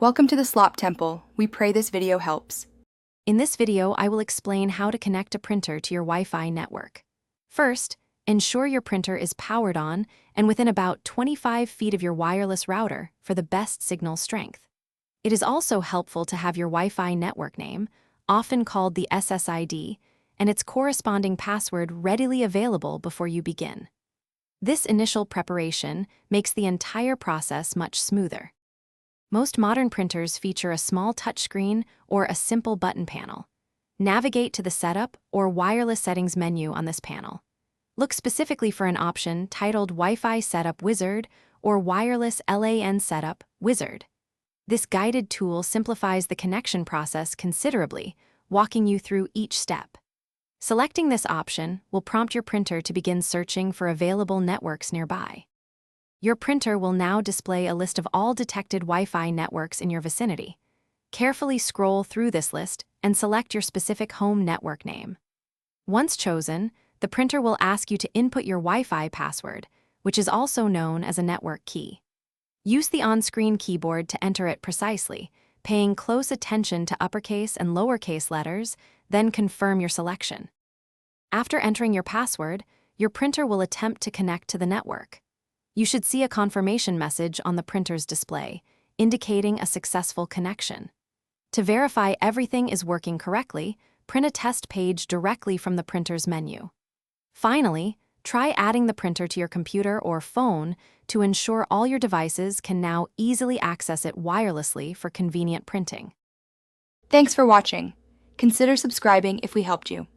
Welcome to the Slop Temple. We pray this video helps. In this video, I will explain how to connect a printer to your Wi-Fi network. First, ensure your printer is powered on and within about 25 feet of your wireless router for the best signal strength. It is also helpful to have your Wi-Fi network name, often called the SSID, and its corresponding password readily available before you begin. This initial preparation makes the entire process much smoother. Most modern printers feature a small touchscreen or a simple button panel. Navigate to the Setup or Wireless Settings menu on this panel. Look specifically for an option titled Wi-Fi Setup Wizard or Wireless LAN Setup Wizard. This guided tool simplifies the connection process considerably, walking you through each step. Selecting this option will prompt your printer to begin searching for available networks nearby. Your printer will now display a list of all detected Wi-Fi networks in your vicinity. Carefully scroll through this list and select your specific home network name. Once chosen, the printer will ask you to input your Wi-Fi password, which is also known as a network key. Use the on-screen keyboard to enter it precisely, paying close attention to uppercase and lowercase letters, then confirm your selection. After entering your password, your printer will attempt to connect to the network. You should see a confirmation message on the printer's display, indicating a successful connection. To verify everything is working correctly, print a test page directly from the printer's menu. Finally, try adding the printer to your computer or phone to ensure all your devices can now easily access it wirelessly for convenient printing. Thanks for watching. Consider subscribing if we helped you.